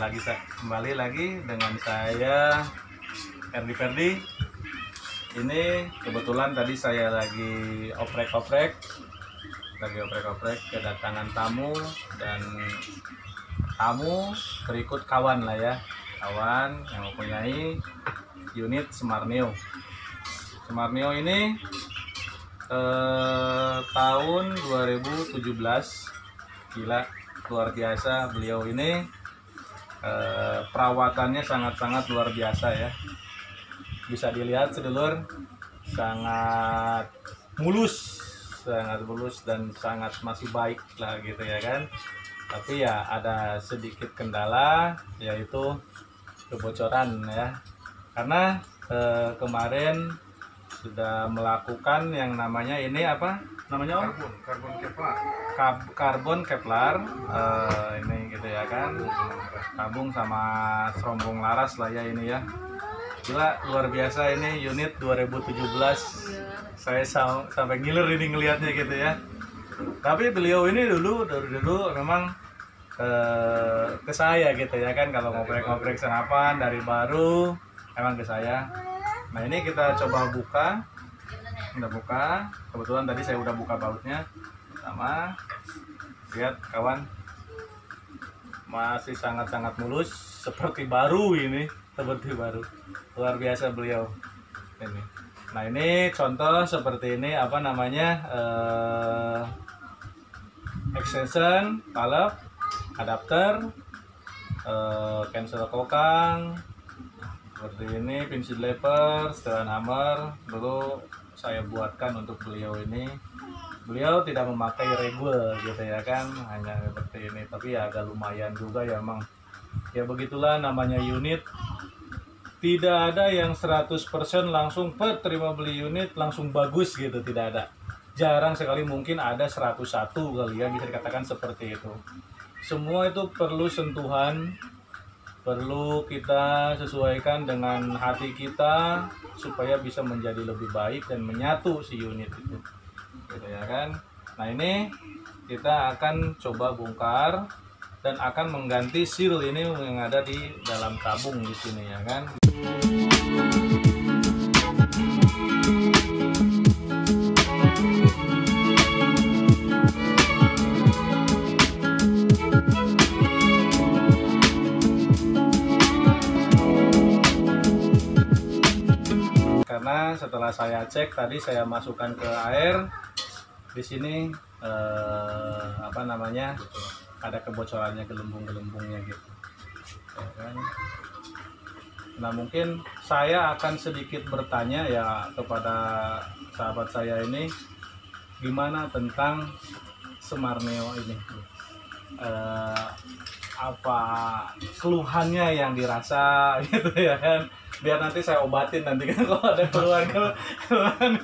kembali lagi dengan saya Ferdi. Ini kebetulan tadi saya lagi oprek-oprek, kedatangan tamu, dan tamu berikut kawan lah ya, kawan yang mempunyai unit Smart Neo. Smart Neo ini tahun 2017, gila luar biasa beliau ini. Perawatannya sangat-sangat luar biasa ya, bisa dilihat sedulur, sangat mulus dan sangat masih baik lah gitu ya kan. Tapi ya ada sedikit kendala, yaitu kebocoran ya, karena kemarin sudah melakukan yang namanya ini apa namanya Om? Karbon Kevlar, ini gitu ya kan, tabung sama serombong laras lah ya ini ya. Gila luar biasa ini unit 2017, saya sampai ngiler ini ngelihatnya gitu ya. Tapi beliau ini dulu memang ke saya gitu ya kan, kalau ngoprek-ngoprek senapan dari baru emang ke saya. Nah ini kita coba buka, kebetulan tadi saya udah buka bautnya sama, lihat kawan, masih sangat-sangat mulus seperti baru ini, luar biasa beliau ini. Nah ini contoh seperti ini, apa namanya, extension, valve, adapter, cancel kokang seperti ini, pinch lever, setelan hammer dulu saya buatkan untuk beliau ini. Beliau tidak memakai regul gitu ya kan, hanya seperti ini, tapi ya agak lumayan juga ya emang. Ya begitulah namanya unit, tidak ada yang 100% langsung terima beli unit langsung bagus gitu, tidak ada. Jarang sekali, mungkin ada 101 kali ya, bisa dikatakan seperti itu. Semua itu perlu sentuhan, perlu kita sesuaikan dengan hati kita supaya bisa menjadi lebih baik dan menyatu si unit itu gitu ya kan. Nah ini kita akan coba bongkar dan akan mengganti seal ini yang ada di dalam tabung di sini ya kan. Karena setelah saya cek tadi, saya masukkan ke air di sini, apa namanya, ada kebocorannya, gelembung-gelembungnya gitu ya kan. Nah mungkin saya akan sedikit bertanya ya kepada sahabat saya ini, gimana tentang Smart Neo ini, apa keluhannya yang dirasa gitu ya kan, biar nanti saya obatin nanti kan kalau ada keluhan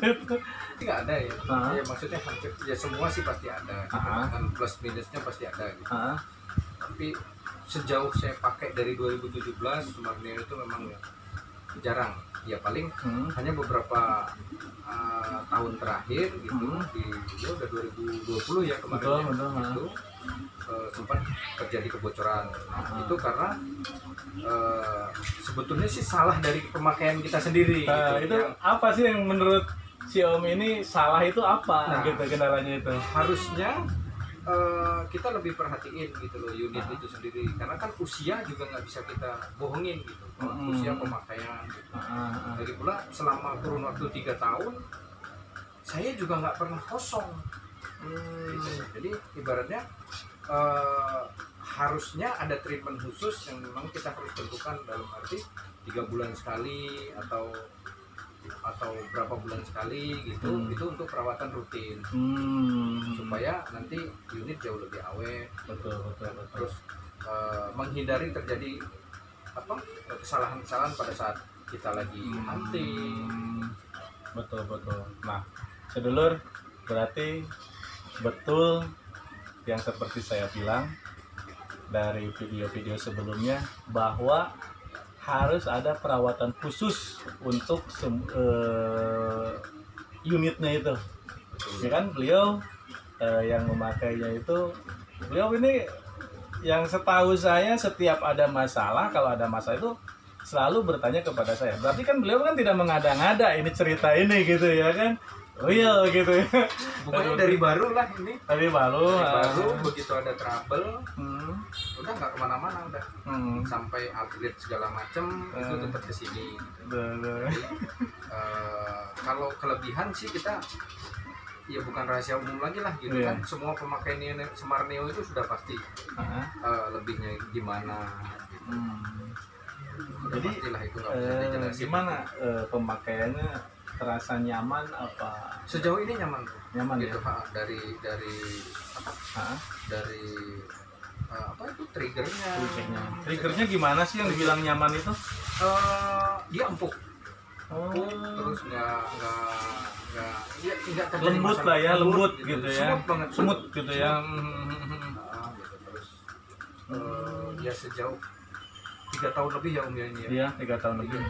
gitu. Nggak ada ya, ya maksudnya hampir ya semua sih pasti ada, kan plus minusnya pasti ada gitu. Tapi sejauh saya pakai dari 2017 Smart Neo itu memang jarang ya, paling hanya beberapa tahun terakhir gitu, di udah 2020 ya kemarin itu sempat terjadi kebocoran. Itu karena sebetulnya sih salah dari pemakaian kita sendiri gitu. Itu apa sih yang menurut si Om ini salah itu apa gitu, kendalanya itu? Harusnya kita lebih perhatiin gitu loh unit itu sendiri, karena kan usia juga nggak bisa kita bohongin gitu, usia pemakaian gitu. Jadi pula selama kurun waktu 3 tahun saya juga nggak pernah kosong gitu. Jadi ibaratnya harusnya ada treatment khusus yang memang kita harus tentukan, dalam arti 3 bulan sekali atau berapa bulan sekali gitu, itu untuk perawatan rutin supaya nanti unit jauh lebih awet. Betul. Terus menghindari terjadi kesalahan-kesalahan pada saat kita lagi hunting. Betul. Nah sedulur, berarti betul yang seperti saya bilang dari video-video sebelumnya, bahwa harus ada perawatan khusus untuk unitnya itu ya kan. Beliau yang memakainya itu, beliau ini yang setahu saya setiap ada masalah, kalau ada masalah itu selalu bertanya kepada saya. Berarti kan beliau kan tidak mengada-ngada ini cerita ini gitu ya kan, real gitu ya. Pokoknya dari baru lah ini. Dari baru, Begitu ada trouble, udah nggak kemana-mana udah. Sampai upgrade segala macem itu tetap kesini. Kalau kelebihan sih kita ya bukan rahasia umum lagi lah gitu kan, semua pemakai Smart Neo itu sudah pasti lebihnya gimana gitu. Jadi pastilah itu nggak bisa dijelasin. Gimana pemakaiannya, terasa nyaman apa? Sejauh ini nyaman tuh. Nyaman gitu, ya? dari apa itu triggernya gimana sih yang dibilang nyaman itu? Dia empuk. Terus nggak lembut lah ya, lembut gitu ya, semut banget, semut gitu ya. Terus dia sejauh 3 tahun lebih ya Om ya ini ya. Iya, 3 tahun lebih.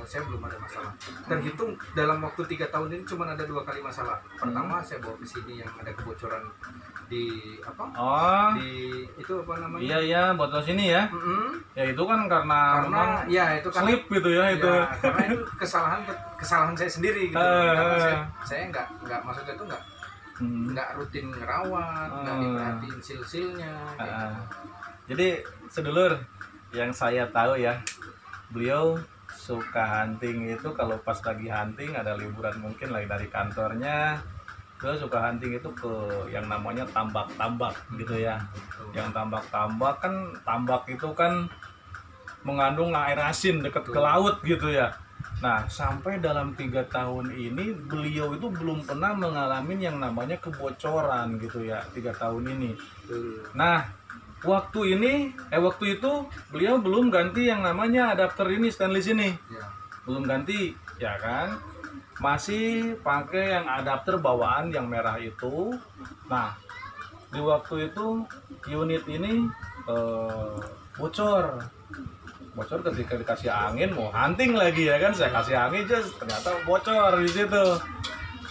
Saya belum ada masalah. Terhitung dalam waktu 3 tahun ini cuma ada 2 kali masalah. Pertama saya bawa ke sini yang ada kebocoran di apa? Di itu apa namanya? Iya, botol sini ya. Ya itu kan karena ya itu kan slip gitu ya itu. Ya, karena itu kesalahan saya sendiri gitu. Karena saya nggak maksudnya itu nggak rutin ngerawat, nggak diperhatiin sil-silnya. Gitu. Jadi sedulur, yang saya tahu ya, beliau suka hunting itu kalau pas lagi hunting ada liburan mungkin lagi dari kantornya, beliau suka hunting itu ke yang namanya tambak-tambak gitu ya. Yang tambak-tambak kan, tambak itu kan mengandung air asin dekat ke laut gitu ya. Nah, sampai dalam 3 tahun ini beliau itu belum pernah mengalami yang namanya kebocoran gitu ya, 3 tahun ini. Nah, waktu itu beliau belum ganti yang namanya adapter ini, stainless ini. Belum ganti, ya kan? Masih pakai yang adapter bawaan yang merah itu. Nah, di waktu itu unit ini bocor ketika dikasih angin, mau hunting lagi ya kan, saya kasih angin aja ternyata bocor di situ.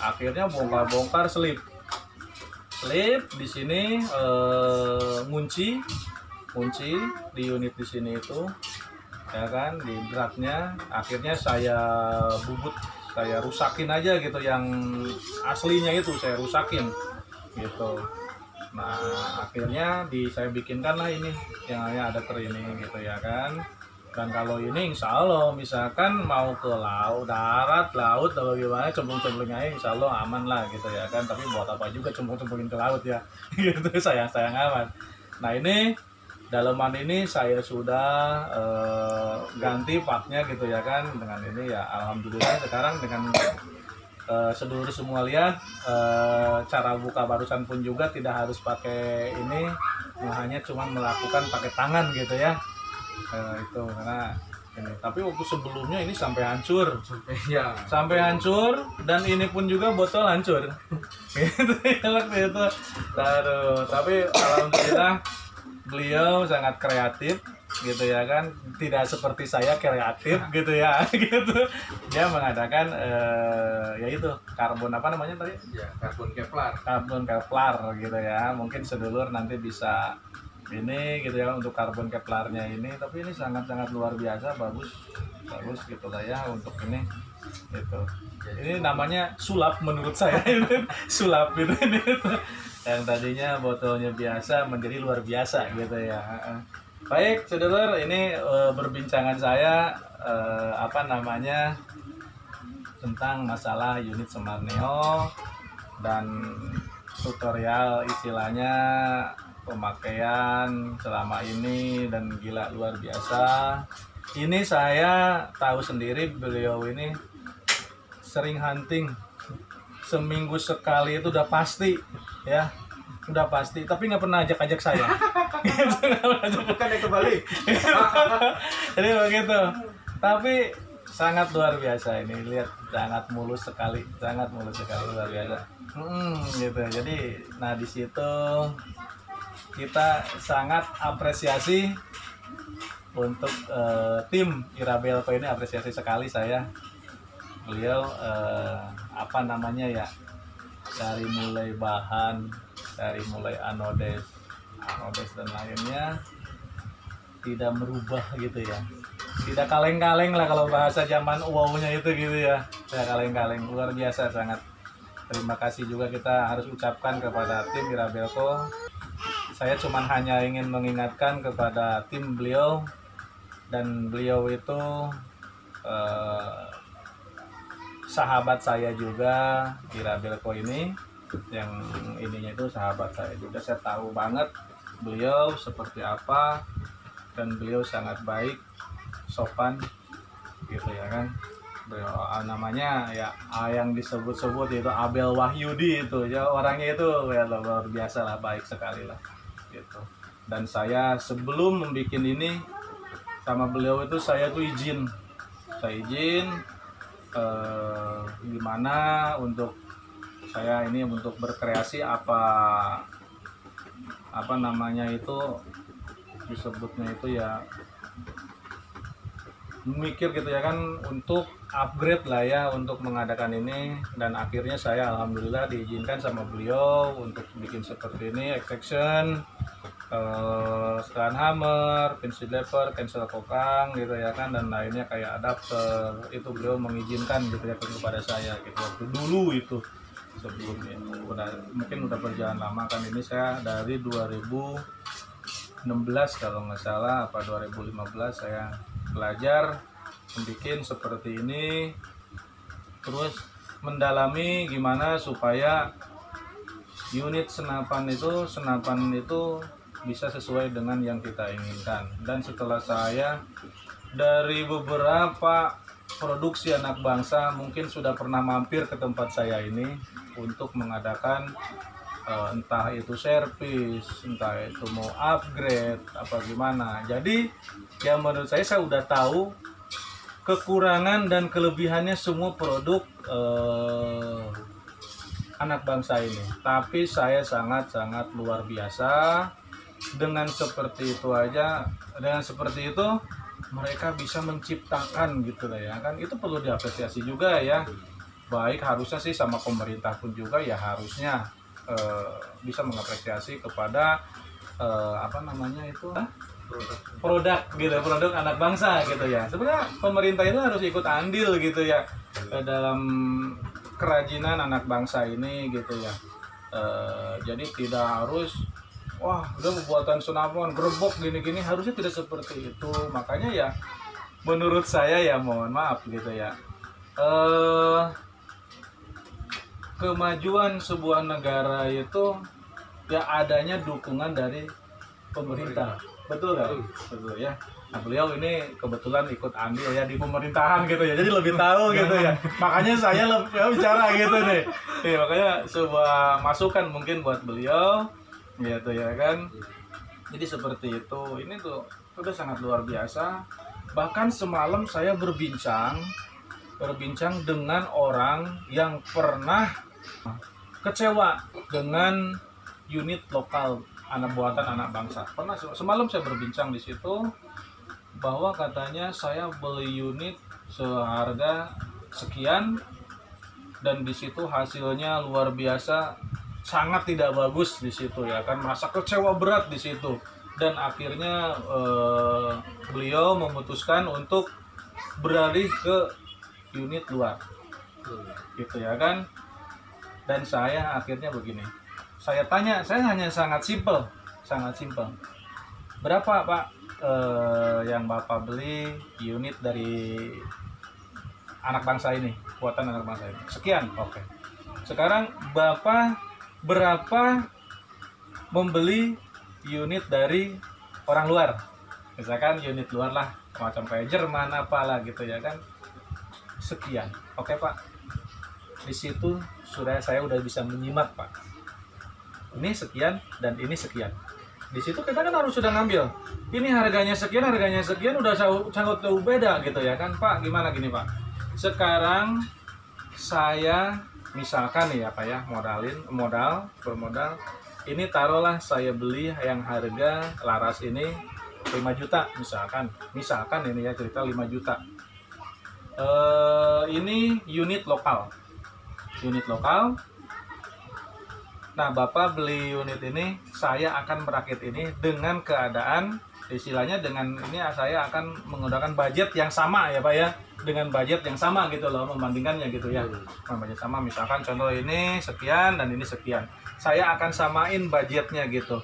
Akhirnya bongkar slip di sini, ngunci di unit di sini itu ya kan, di dratnya. Akhirnya saya rusakin aja gitu, yang aslinya itu saya rusakin gitu. Nah, akhirnya saya bikinkan lah ini yang ada ini gitu ya kan. Dan kalau ini insya Allah misalkan mau ke laut, laut atau gimana, cemplung-cemplungnya insya Allah aman lah gitu ya kan. Tapi buat apa juga cemplung-cemplungin ke laut ya gitu, sayang aman. Nah, ini dalaman ini saya sudah ganti partnya gitu ya kan. Dengan ini ya alhamdulillah sekarang dengan sedulur semua lihat, cara buka barusan pun juga tidak harus pakai ini, hanya cuma melakukan pakai tangan gitu ya. Itu karena ini. Tapi waktu sebelumnya ini sampai hancur, sampai hancur, dan ini pun juga botol hancur gitu ya waktu itu. Tapi alhamdulillah beliau sangat kreatif gitu ya kan, tidak seperti saya kreatif gitu ya gitu. Dia mengadakan yaitu karbon apa namanya tadi ya, karbon Kevlar gitu ya. Mungkin sedulur nanti bisa ini gitu ya untuk karbon Kevlarnya ini. Tapi ini sangat luar biasa, bagus gitu lah ya untuk ini gitu. Ini namanya sulap menurut saya itu sulap gitu ini yang tadinya botolnya biasa menjadi luar biasa gitu ya. Baik sedulur, ini berbincangan saya tentang masalah unit Smart Neo dan tutorial istilahnya pemakaian selama ini, dan gila luar biasa. Ini saya tahu sendiri beliau ini sering hunting, seminggu sekali itu udah pasti ya, udah pasti, tapi nggak pernah ajak saya. Bukannya kembali. Jadi begitu. Tapi sangat luar biasa ini, lihat sangat mulus sekali luar biasa. Gitu. Jadi, nah di situ kita sangat apresiasi untuk tim Irabelco ini, apresiasi sekali saya. Beliau dari mulai bahan, dari mulai anodes, Almabest dan lainnya tidak merubah gitu ya, tidak kaleng-kaleng lah kalau bahasa zaman wow-nya itu gitu ya, tidak kaleng-kaleng, luar biasa sangat. Terima kasih juga kita harus ucapkan kepada tim Mirabelco. Saya cuma hanya ingin mengingatkan kepada tim beliau, dan beliau itu sahabat saya juga, Mirabelco ini, yang ininya itu sahabat saya juga. Saya tahu banget beliau seperti apa, dan beliau sangat baik, sopan gitu ya kan. Beliau namanya ya yang disebut-sebut itu Abel Wahyudi itu ya, orangnya itu ya luar biasa lah, baik sekali lah gitu. Dan saya sebelum membuat ini sama beliau itu saya izin gimana untuk saya ini untuk berkreasi apa namanya itu disebutnya itu ya, mikir gitu ya kan, untuk upgrade lah ya untuk mengadakan ini. Dan akhirnya saya alhamdulillah diizinkan sama beliau untuk bikin seperti ini, extraction, stand hammer, pencil lever, cancel kokang gitu ya kan, dan lainnya kayak adapter. Itu beliau mengizinkan gitu ya kepada saya gitu waktu dulu itu, sebelumnya mungkin udah berjalan lama kan ini. Saya dari 2016 kalau nggak salah apa 2015 saya belajar membuat seperti ini, terus mendalami gimana supaya unit senapan itu bisa sesuai dengan yang kita inginkan. Dan setelah saya dari beberapa produksi anak bangsa mungkin sudah pernah mampir ke tempat saya ini untuk mengadakan entah itu servis, entah itu mau upgrade apa gimana. Jadi ya menurut saya udah tahu kekurangan dan kelebihannya semua produk anak bangsa ini. Tapi saya sangat-sangat luar biasa dengan seperti itu aja, dengan seperti itu mereka bisa menciptakan gitu lah ya kan. Itu perlu diapresiasi juga ya. Baik harusnya sih sama pemerintah pun juga ya harusnya bisa mengapresiasi kepada apa namanya itu produk gitu, produk anak bangsa gitu ya. Sebenarnya pemerintah itu harus ikut andil gitu ya dalam kerajinan anak bangsa ini gitu ya. Jadi tidak harus wah udah pembuatan senapan gerbok gini-gini, harusnya tidak seperti itu. Makanya ya menurut saya ya mohon maaf gitu ya, kemajuan sebuah negara itu ya adanya dukungan dari pemerintah, betul kan? Betul ya. Nah beliau ini kebetulan ikut andil ya di pemerintahan gitu ya, jadi lebih tahu gitu ya. Makanya saya lebih bicara gitu nih. Makanya sebuah masukan mungkin buat beliau gitu ya kan. Jadi seperti itu. Ini tuh udah sangat luar biasa. Bahkan semalam saya berbincang dengan orang yang pernah kecewa dengan unit lokal buatan anak bangsa. Pernah semalam saya berbincang di situ bahwa katanya saya beli unit seharga sekian dan di situ hasilnya luar biasa, sangat tidak bagus di situ ya kan, merasa kecewa berat di situ. Dan akhirnya beliau memutuskan untuk beralih ke unit luar gitu ya kan. Dan saya akhirnya begini, saya tanya, saya hanya sangat simpel, berapa Pak yang Bapak beli unit dari anak bangsa ini, buatan anak bangsa ini? Sekian, oke. Sekarang Bapak berapa membeli unit dari orang luar? Misalkan unit luar lah, macam kayak Jerman apalah gitu ya kan. Sekian, oke Pak. Di situ saya udah bisa menyimak Pak. Ini sekian dan ini sekian. Di situ kita kan harus sudah ngambil. Ini harganya sekian udah sangat jauh beda gitu ya kan Pak. Gimana gini Pak? Sekarang saya misalkan nih ya Pak ya, bermodal. Ini taruhlah saya beli yang harga laras ini 5 juta misalkan ini ya cerita 5 juta. Ini unit lokal Nah, Bapak beli unit ini, saya akan merakit ini dengan keadaan, istilahnya dengan ini saya akan menggunakan budget yang sama ya Pak ya, dengan budget yang sama gitu loh, membandingkannya gitu ya. Budget sama, misalkan contoh ini sekian dan ini sekian, saya akan samain budgetnya gitu.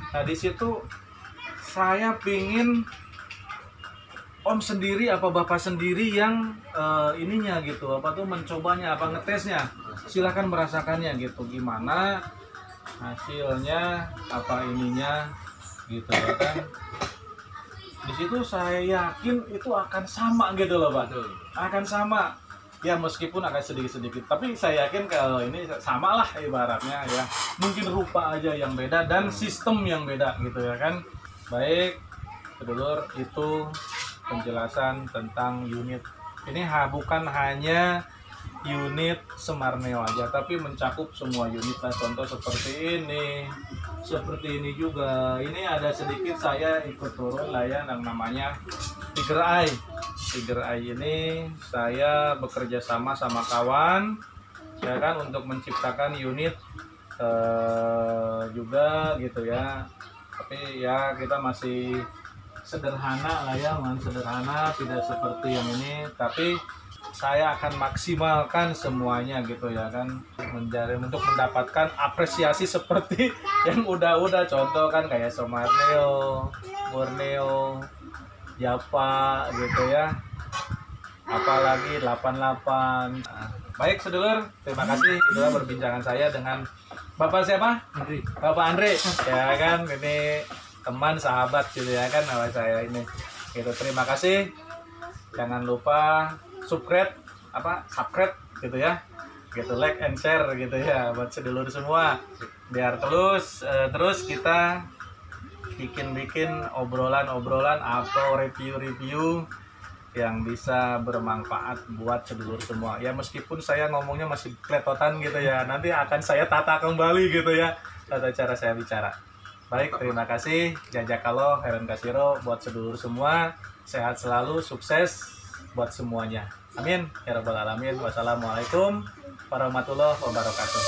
Nah, di situ saya pingin Om sendiri apa Bapak sendiri yang ininya gitu, apa tuh mencobanya, apa ngetesnya, silahkan merasakannya gitu, gimana hasilnya, apa ininya gitu ya kan. Di situ saya yakin itu akan sama gitu loh Pak, akan sama ya, meskipun agak sedikit-sedikit, tapi saya yakin kalau ini sama lah ibaratnya ya, mungkin rupa aja yang beda dan sistem yang beda gitu ya kan. Baik sedulur, itu penjelasan tentang unit ini, bukan hanya unit Semarneo aja, tapi mencakup semua unit. Nah, contoh seperti ini juga. Ini ada sedikit saya ikut turun lah ya, yang namanya Tiger Eye. Tiger Eye ini saya bekerja sama kawan ya kan, untuk menciptakan unit juga gitu ya. Tapi ya kita masih sederhana lah ya, sederhana, tidak seperti yang ini, tapi saya akan maksimalkan semuanya gitu ya kan, mencari untuk mendapatkan apresiasi seperti yang udah contoh kan, kayak Semarneo, Borneo, Japa gitu ya, apalagi 88. Nah, baik sedulur, terima kasih itulah perbincangan saya dengan Bapak siapa? Bapak Andre ya kan, ini teman sahabat gitu ya kan nama saya ini gitu. Terima kasih, jangan lupa subscribe gitu ya gitu, like and share gitu ya buat sedulur semua, biar terus kita bikin obrolan atau review yang bisa bermanfaat buat sedulur semua ya. Meskipun saya ngomongnya masih kletotan gitu ya, nanti akan saya tata kembali gitu ya, tata cara saya bicara. Baik, terima kasih. Jazakallah khairan katsiro buat sedulur semua. Sehat selalu, sukses buat semuanya. Amin ya rabbal alamin. Wassalamualaikum warahmatullahi wabarakatuh.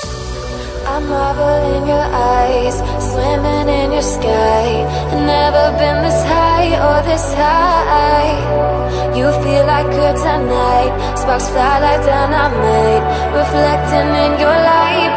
I'm marble in your eyes, swimming in your sky. Never been this high or this high. You feel like kryptonite, sparks fly like dynamite, reflecting in your light.